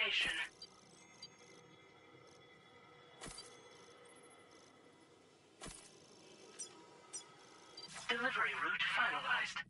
location. Delivery route finalized.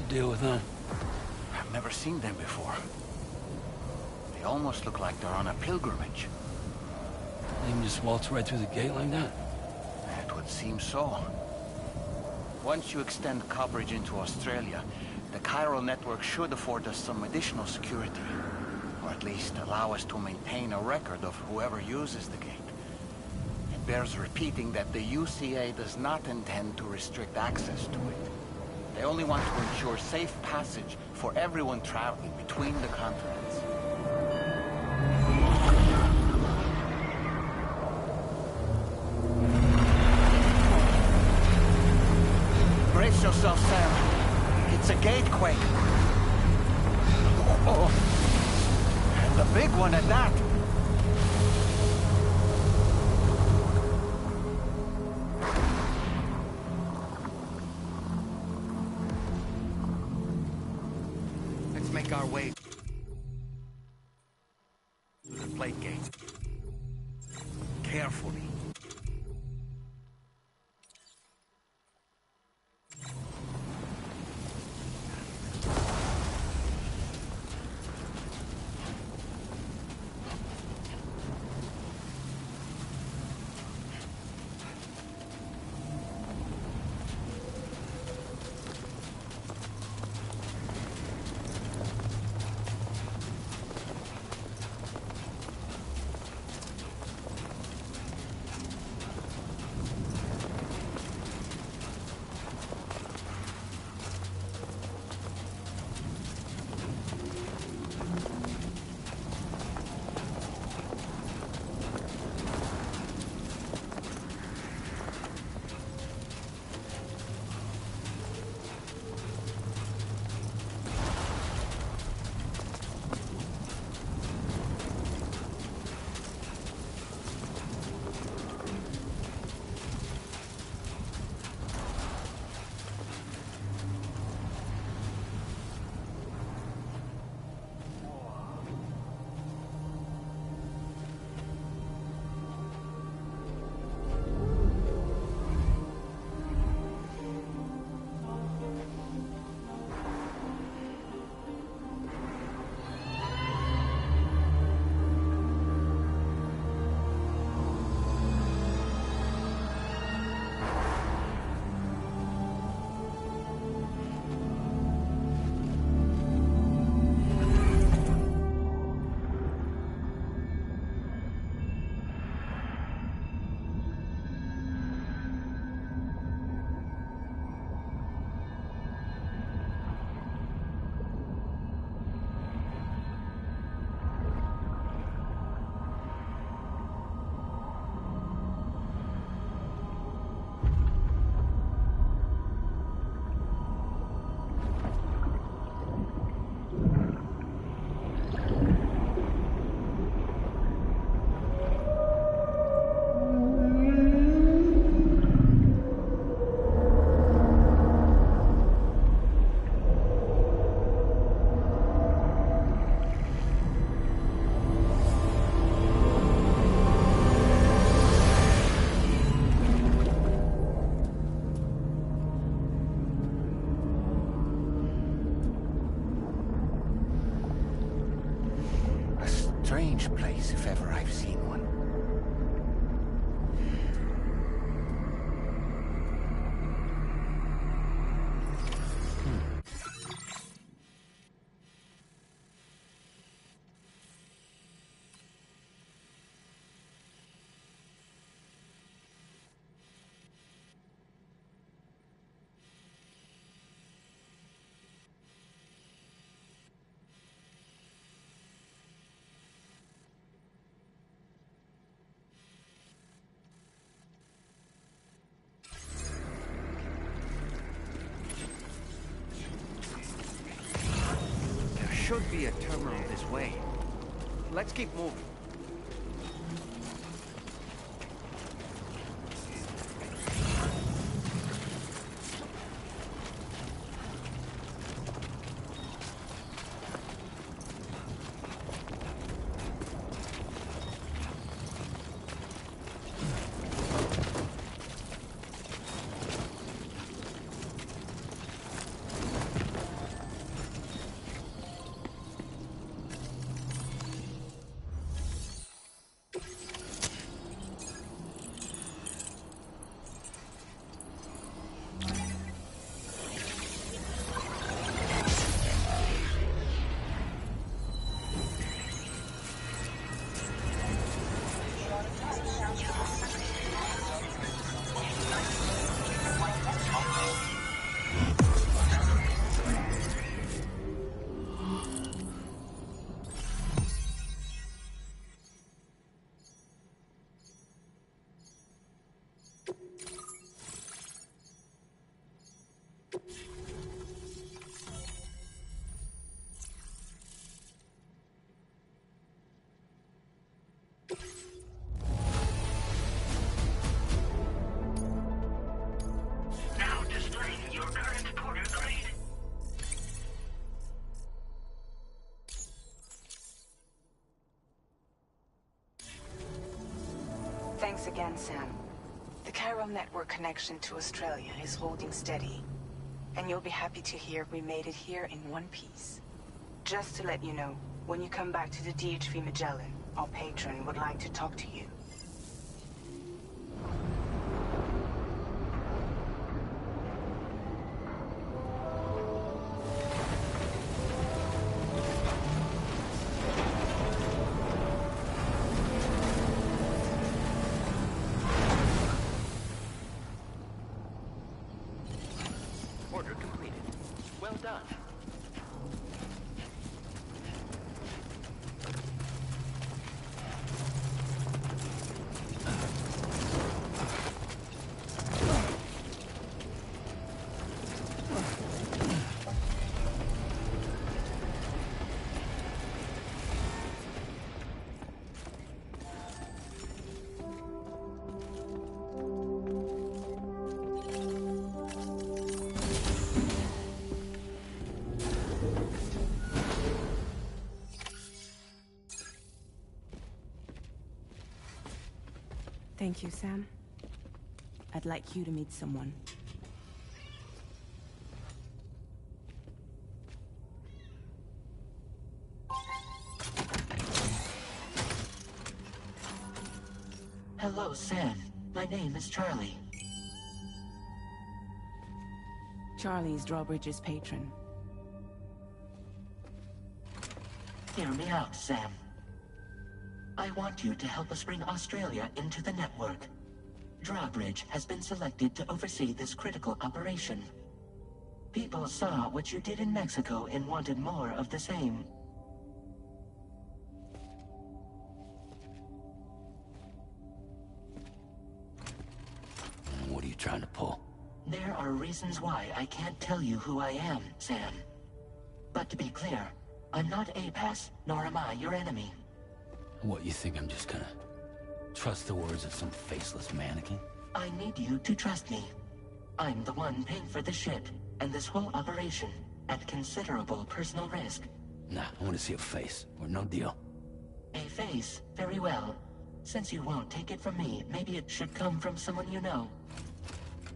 Deal with them. I've never seen them before. They almost look like they're on a pilgrimage. They can just waltz right through the gate like that? It would seem so. Once you extend coverage into Australia, The chiral network should afford us some additional security, or at least allow us to maintain a record of whoever uses the gate. It bears repeating that the UCA does not intend to restrict access to it. They only want to ensure safe passage for everyone traveling between the continents. Brace yourself, Sam. It's a gatequake. Oh, and a big one at that. Let's make our way to the plate gate. Carefully. Strange place, if ever I've seen one. Should be a terminal this way. Let's keep moving. Thanks again, Sam. The chiral network connection to Australia is holding steady. And you'll be happy to hear we made it here in one piece. Just to let you know, when you come back to the DHV Magellan, our patron would like to talk to you. Order completed. Well done. Thank you, Sam. I'd like you to meet someone. Hello, Sam. My name is Charlie. Charlie's Drawbridge's patron. Hear me out, Sam. I want you to help us bring Australia into the network. Drawbridge has been selected to oversee this critical operation. People saw what you did in Mexico and wanted more of the same. What are you trying to pull? There are reasons why I can't tell you who I am, Sam. But to be clear, I'm not APAS, nor am I your enemy. What, you think I'm just gonna trust the words of some faceless mannequin? I need you to trust me. I'm the one paying for the ship and this whole operation at considerable personal risk. Nah, I want to see a face, or no deal. A face? Very well. Since you won't take it from me, maybe it should come from someone you know.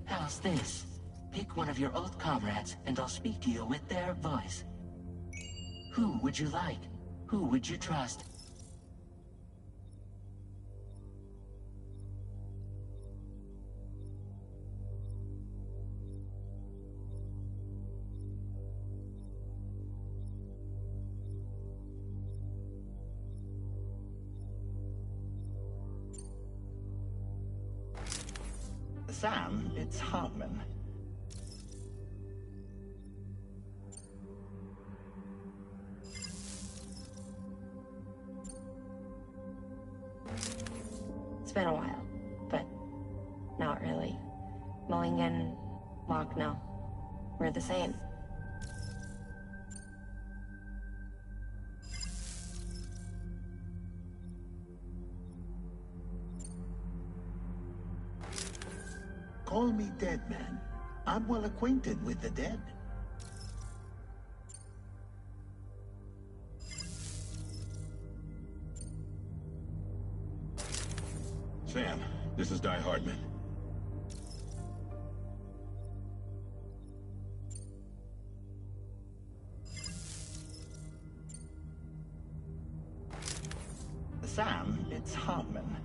How's this? Pick one of your old comrades, and I'll speak to you with their voice. Who would you like? Who would you trust? Sam, it's Hartman. It's been a while, but not really. Mulligan, Lochno, we're the same. Call me dead man. I'm well acquainted with the dead. Sam, this is Di Hartman. Sam, it's Hartman.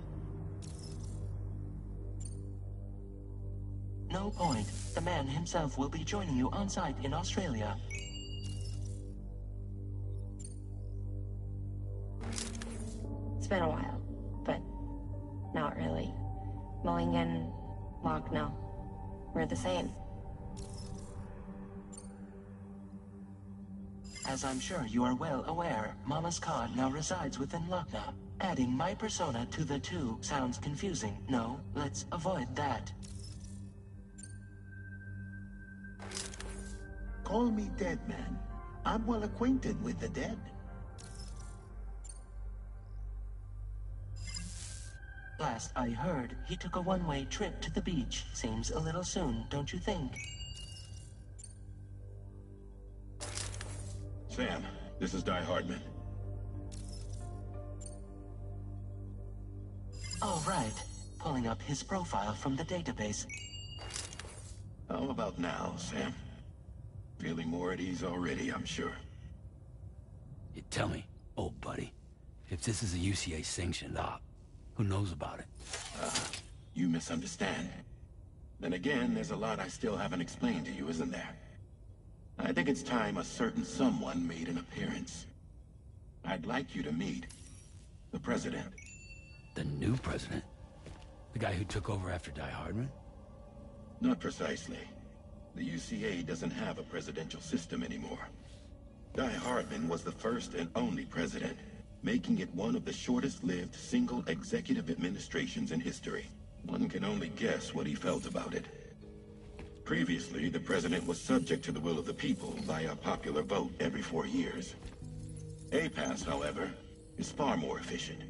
No point. The man himself will be joining you on site in Australia. It's been a while, but not really. Mulligan, Lochno, we're the same. As I'm sure you are well aware, Mama's car now resides within Lochna. Adding my persona to the two sounds confusing. No, let's avoid that. Call me dead man. I'm well acquainted with the dead. Last I heard, he took a one-way trip to the beach. Seems a little soon, don't you think? Sam, this is Di Hartman. All right. pulling up his profile from the database. How about now, Sam? Feeling more at ease already, I'm sure. You tell me, old buddy, if this is a UCA-sanctioned op, who knows about it? You misunderstand. Then again, there's a lot I still haven't explained to you, isn't there? I think it's time a certain someone made an appearance. I'd like you to meet the President. The new president? The guy who took over after Die Hardman? Not precisely. The UCA doesn't have a presidential system anymore. Die Hardman was the first and only president, making it one of the shortest-lived single executive administrations in history. One can only guess what he felt about it. Previously, the president was subject to the will of the people via popular vote every 4 years. APAS, however, is far more efficient.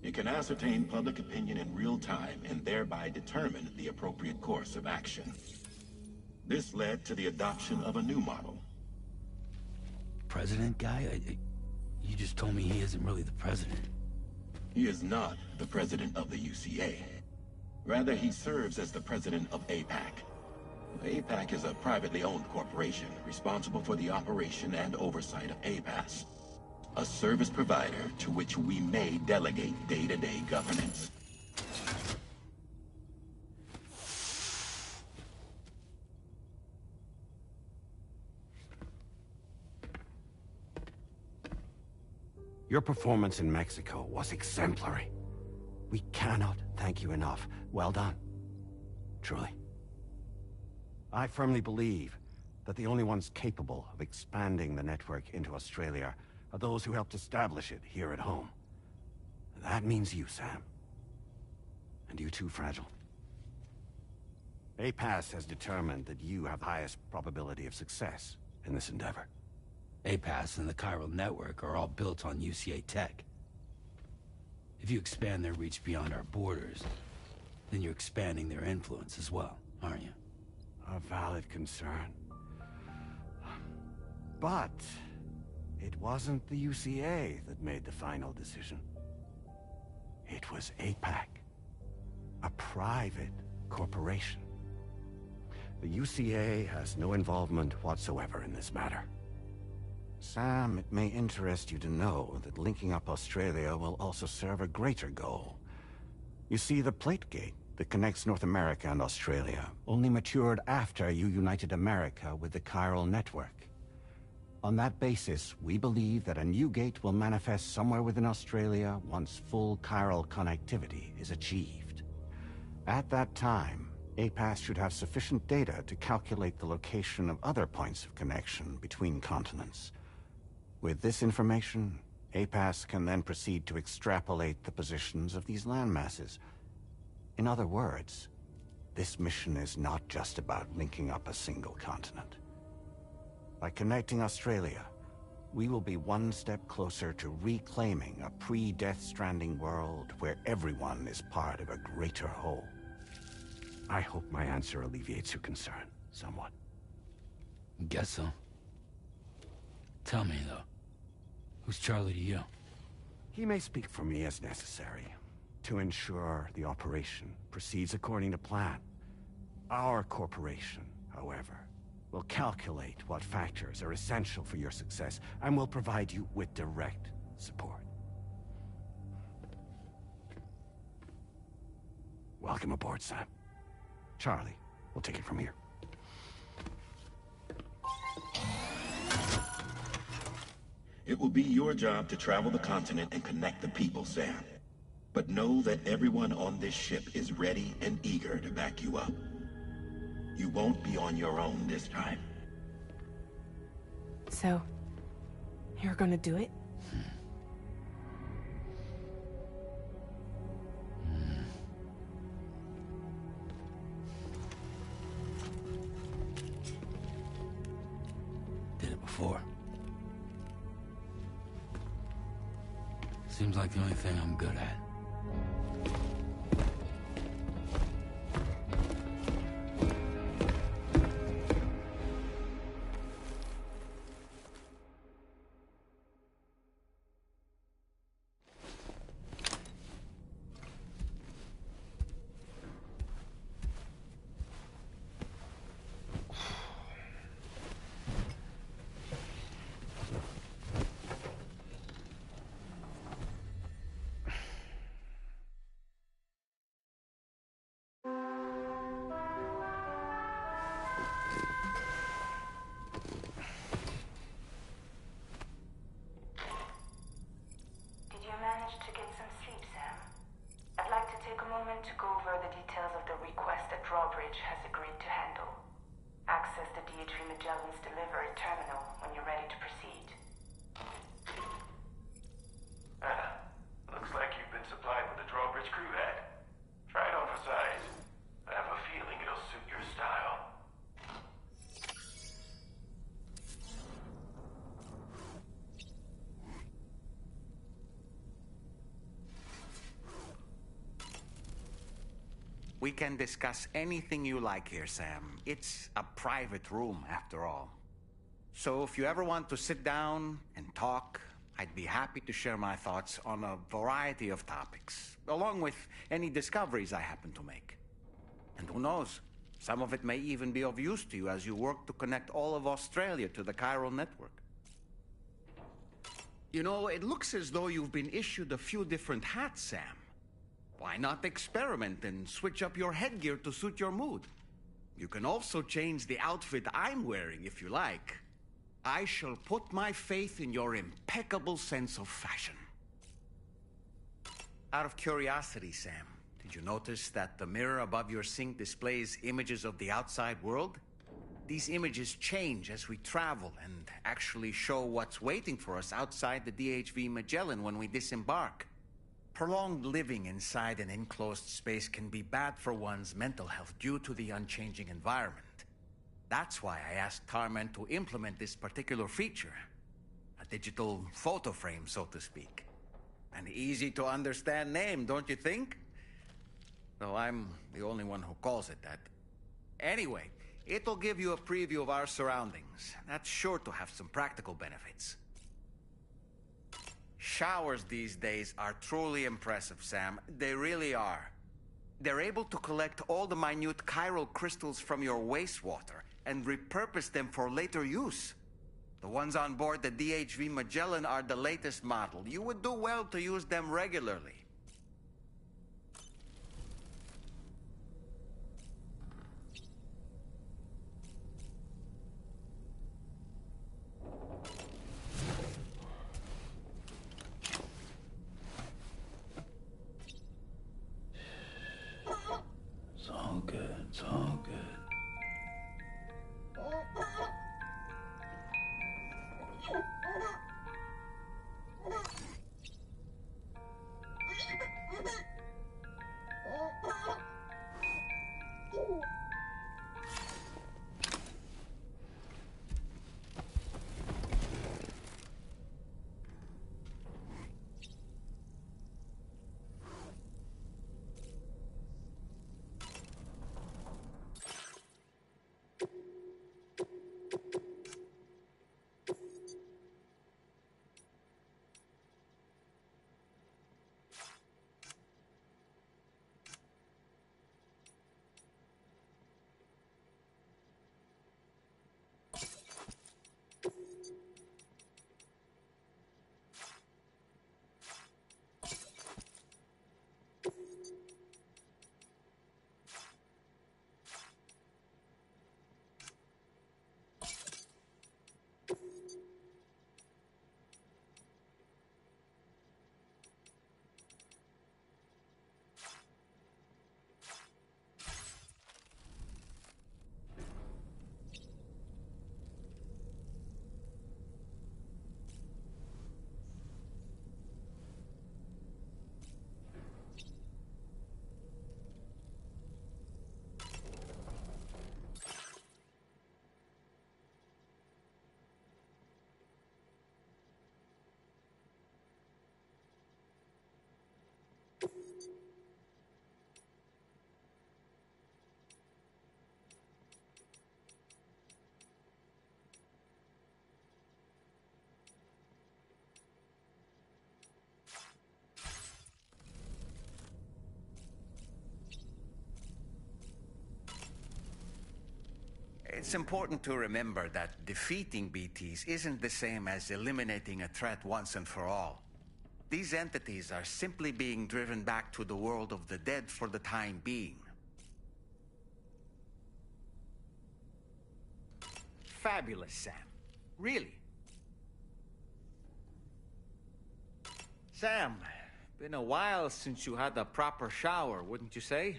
It can ascertain public opinion in real time and thereby determine the appropriate course of action. This led to the adoption of a new model. President guy? You just told me he isn't really the president. He is not the president of the UCA. Rather, he serves as the president of APAC. APAC is a privately owned corporation responsible for the operation and oversight of APAS, a service provider to which we may delegate day-to-day governance. Your performance in Mexico was exemplary. We cannot thank you enough. Well done. Truly. I firmly believe that the only ones capable of expanding the network into Australia are those who helped establish it here at home. That means you, Sam. And you too, Fragile. APAS has determined that you have the highest probability of success in this endeavor. APAS and the chiral network are all built on UCA tech. If you expand their reach beyond our borders, then you're expanding their influence as well, aren't you? A valid concern. But it wasn't the UCA that made the final decision. It was APAC, a private corporation. The UCA has no involvement whatsoever in this matter. Sam, it may interest you to know that linking up Australia will also serve a greater goal. You see, the plate gate that connects North America and Australia only matured after you united America with the chiral network. On that basis, we believe that a new gate will manifest somewhere within Australia once full chiral connectivity is achieved. At that time, APAS should have sufficient data to calculate the location of other points of connection between continents. With this information, APAS can then proceed to extrapolate the positions of these landmasses. In other words, this mission is not just about linking up a single continent. By connecting Australia, we will be one step closer to reclaiming a pre-Death Stranding world where everyone is part of a greater whole. I hope my answer alleviates your concern somewhat. Guess so. Tell me, though, who's Charlie to you? He may speak for me as necessary to ensure the operation proceeds according to plan. Our corporation, however, will calculate what factors are essential for your success and will provide you with direct support. Welcome aboard, Sam. Charlie, we'll take it from here. It will be your job to travel the continent and connect the people, Sam. But know that everyone on this ship is ready and eager to back you up. You won't be on your own this time. So, you're gonna do it? Did it before. Seems like the only thing I'm good at. take a moment to go over the details of the request that Drawbridge has agreed to handle. Access the DHV Magellan's delivery terminal when you're ready to proceed. Looks like you've been supplied with a Drawbridge crew hat. Try it on for size. I have a feeling it'll suit your style. We can discuss anything you like here, Sam. It's a private room, after all. So if you ever want to sit down and talk, I'd be happy to share my thoughts on a variety of topics, along with any discoveries I happen to make. And who knows, some of it may even be of use to you as you work to connect all of Australia to the chiral network. You know, it looks as though you've been issued a few different hats, Sam. Why not experiment and switch up your headgear to suit your mood? You can also change the outfit I'm wearing if you like. I shall put my faith in your impeccable sense of fashion. Out of curiosity, Sam, did you notice that the mirror above your sink displays images of the outside world? These images change as we travel and actually show what's waiting for us outside the DHV Magellan when we disembark. Prolonged living inside an enclosed space can be bad for one's mental health due to the unchanging environment. That's why I asked Tarman to implement this particular feature. A digital photo frame, so to speak. An easy-to-understand name, don't you think? Though I'm the only one who calls it that. Anyway, it'll give you a preview of our surroundings. That's sure to have some practical benefits. Showers these days are truly impressive, Sam. They really are. They're able to collect all the minute chiral crystals from your wastewater and repurpose them for later use. The ones on board the DHV Magellan are the latest model. You would do well to use them regularly. It's all good, it's all good. It's important to remember that defeating BTs isn't the same as eliminating a threat once and for all. These entities are simply being driven back to the world of the dead for the time being. Fabulous, Sam. Really. Sam, Been a while since you had a proper shower, wouldn't you say?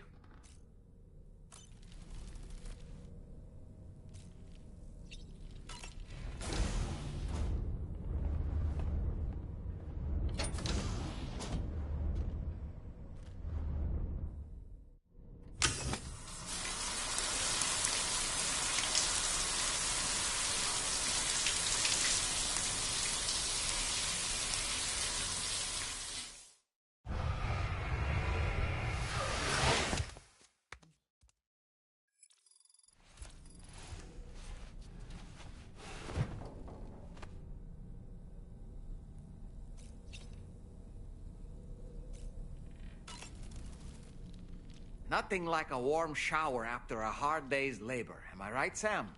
Nothing like a warm shower after a hard day's labor. Am I right, Sam?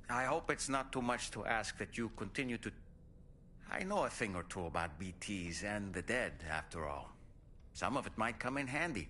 I hope it's not too much to ask that you continue to... I know a thing or two about BTs and the dead, after all. Some of it might come in handy.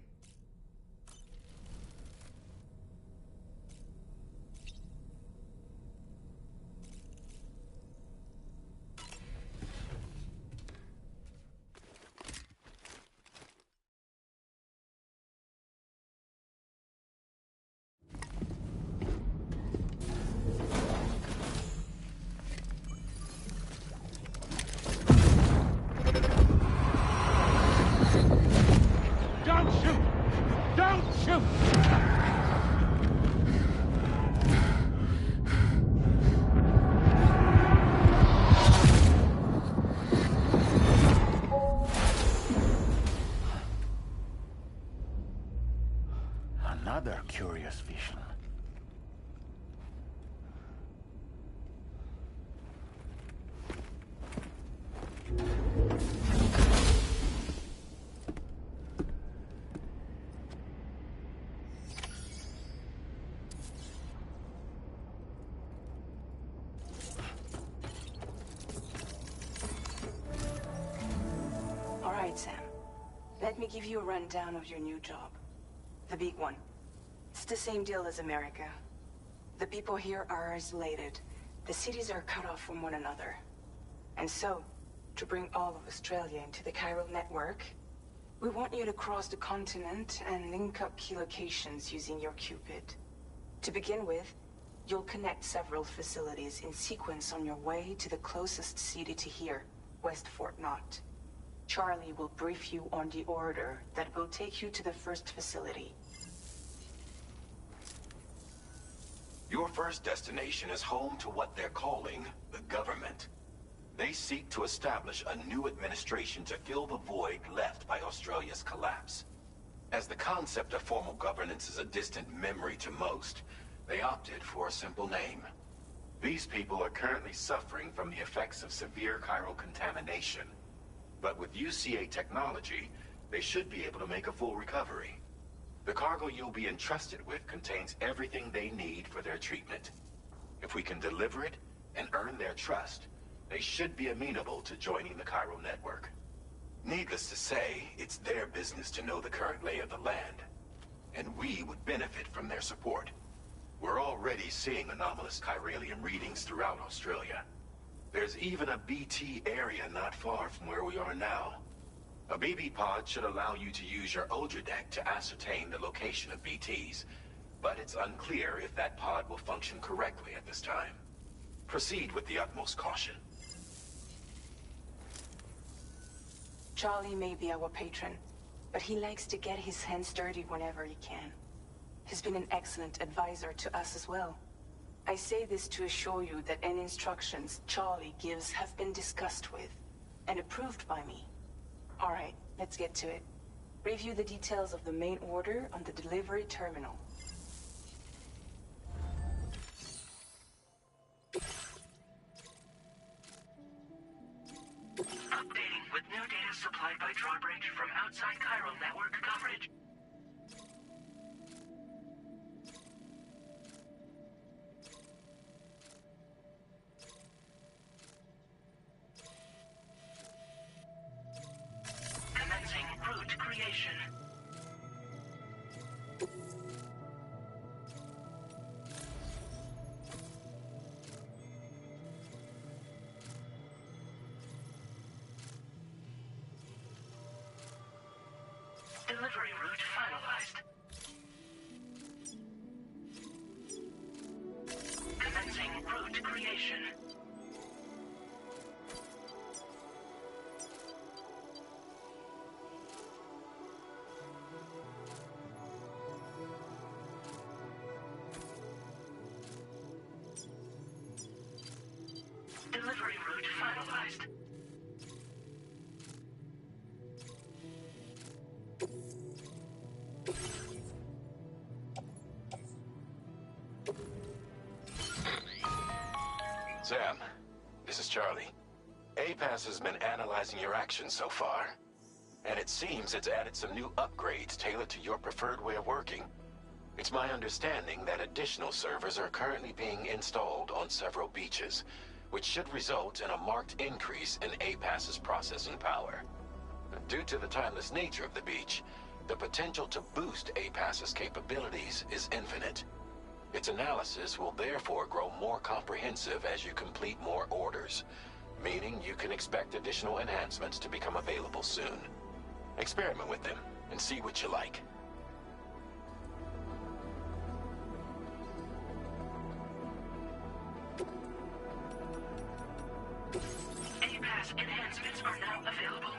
Don't shoot! Don't shoot! Another curious vision. All right, Sam. Let me give you a rundown of your new job. The big one. It's the same deal as America. The people here are isolated. The cities are cut off from one another. And so, to bring all of Australia into the chiral network, we want you to cross the continent and link up key locations using your Cupid. To begin with, you'll connect several facilities in sequence on your way to the closest city to here, West Fort Knott. Charlie will brief you on the order that will take you to the first facility. Your first destination is home to what they're calling the government. They seek to establish a new administration to fill the void left by Australia's collapse. As the concept of formal governance is a distant memory to most, they opted for a simple name. These people are currently suffering from the effects of severe chiral contamination. But with UCA technology, they should be able to make a full recovery. The cargo you'll be entrusted with contains everything they need for their treatment. If we can deliver it and earn their trust, they should be amenable to joining the chiral network. Needless to say, it's their business to know the current lay of the land, and we would benefit from their support. We're already seeing anomalous chiralium readings throughout Australia. There's even a BT area not far from where we are now. A BB pod should allow you to use your Ultra deck to ascertain the location of BTs, but it's unclear if that pod will function correctly at this time. Proceed with the utmost caution. Charlie may be our patron, but he likes to get his hands dirty whenever he can. He's been an excellent advisor to us as well. I say this to assure you that any instructions Charlie gives have been discussed with and approved by me. All right, let's get to it. Review the details of the main order on the delivery terminal. Updating with new data supplied by Drawbridge from outside chiral network coverage. Commencing route creation. Delivery route finalized. Commencing route creation. Delivery route finalized. Sam, this is Charlie. APAS has been analyzing your actions so far, and it seems it's added some new upgrades tailored to your preferred way of working. It's my understanding that additional servers are currently being installed on several beaches, which should result in a marked increase in APAS's processing power. Due to the timeless nature of the beach, the potential to boost APAS's capabilities is infinite. Its analysis will therefore grow more comprehensive as you complete more orders, meaning you can expect additional enhancements to become available soon. Experiment with them and see what you like. APAS enhancements are now available.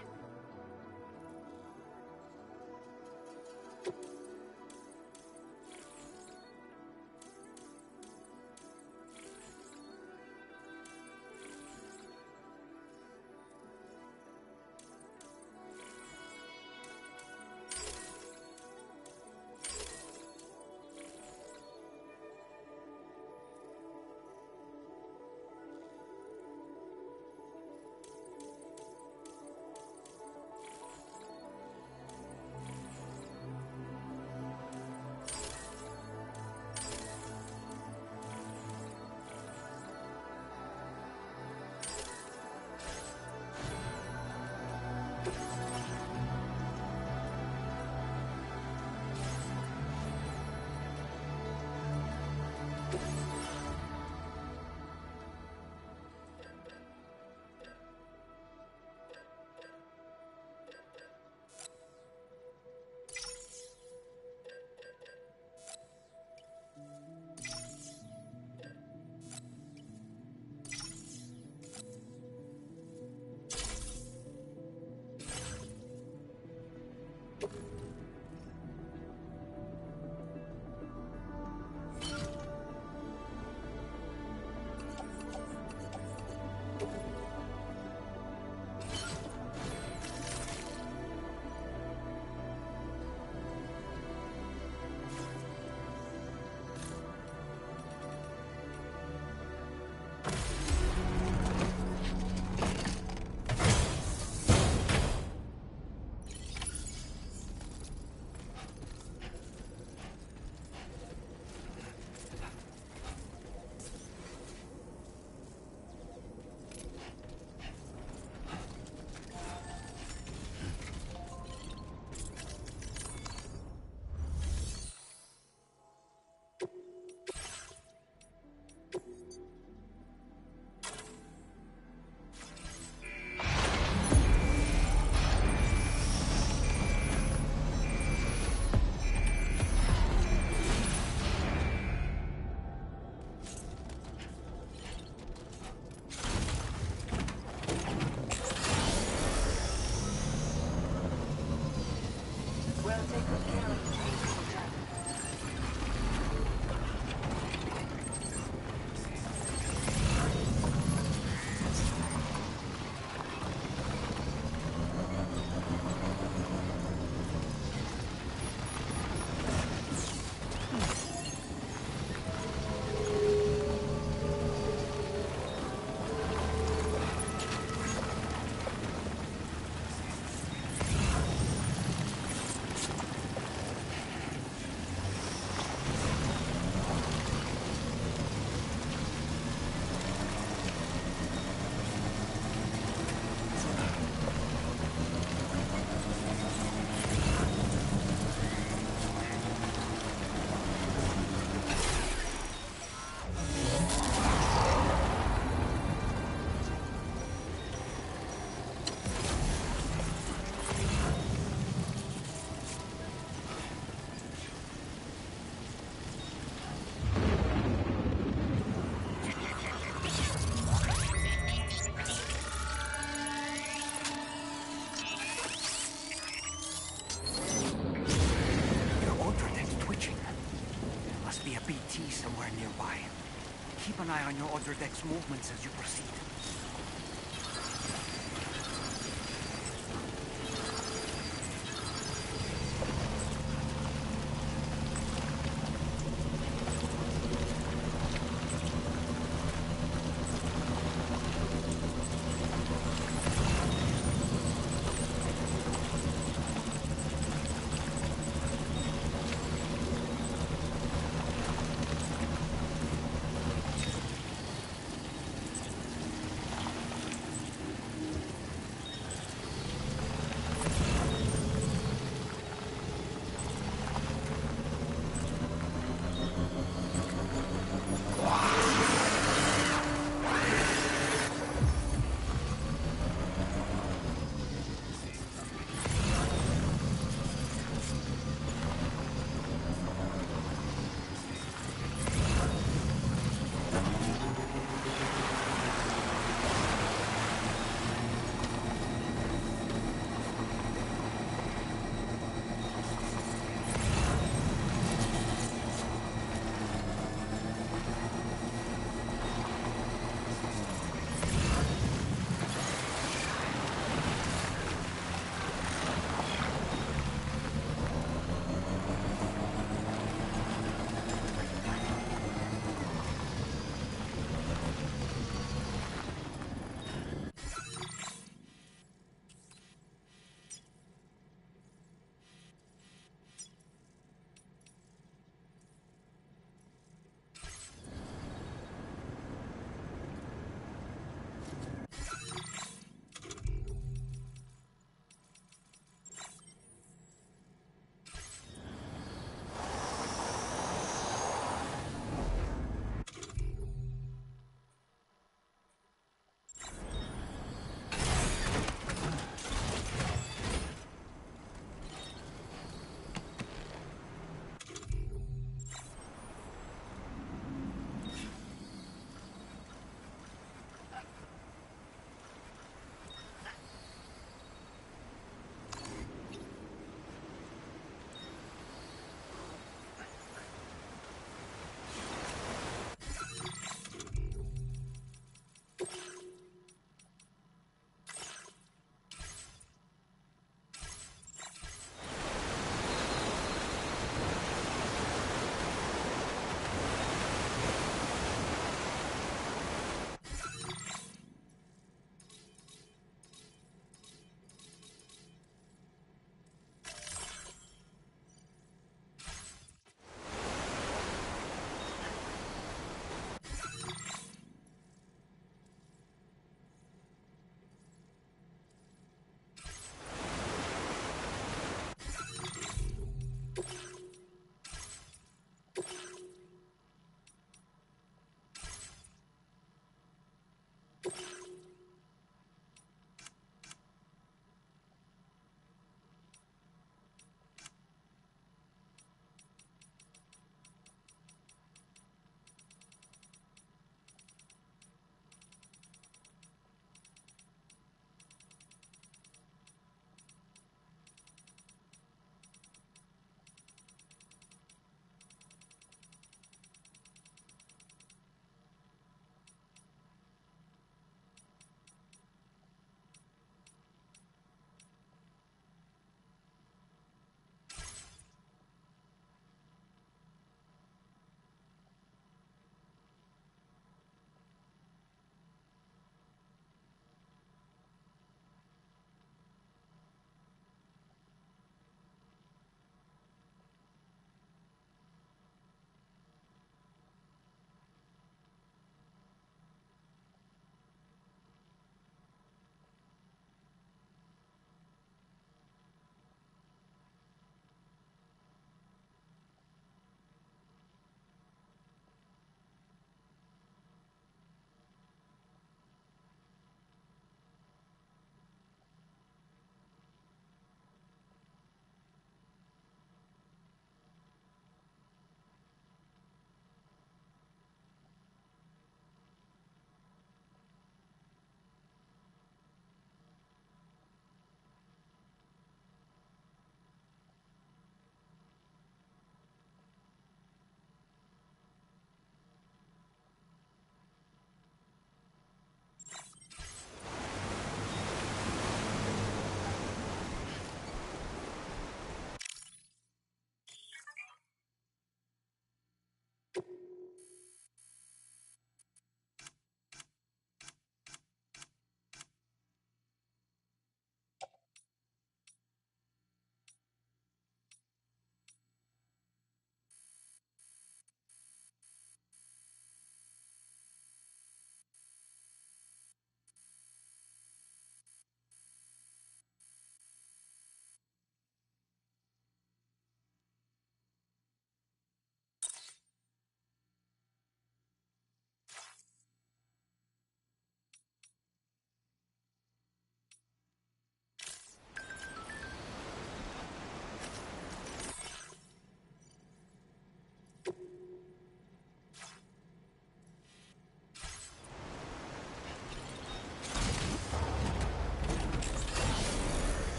eye on your other deck's movements as you proceed.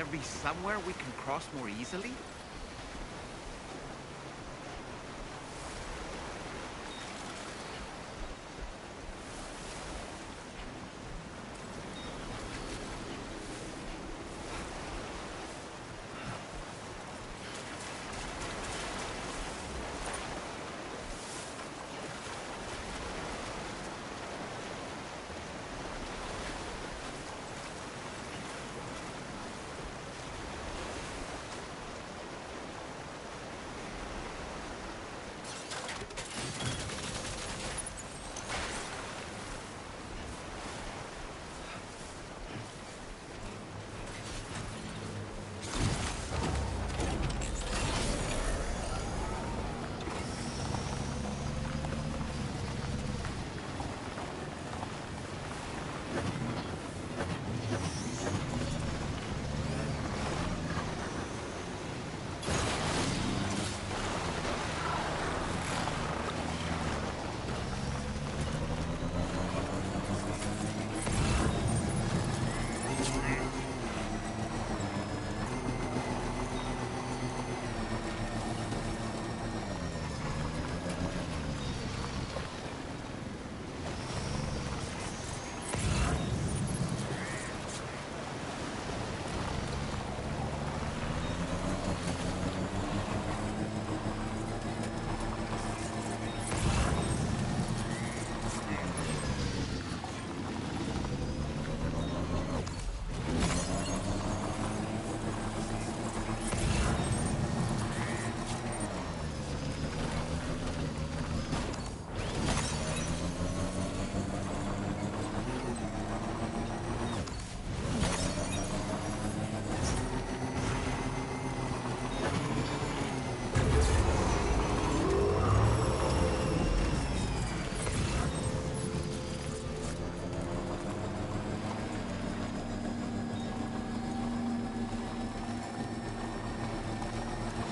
there be somewhere we can cross more easily?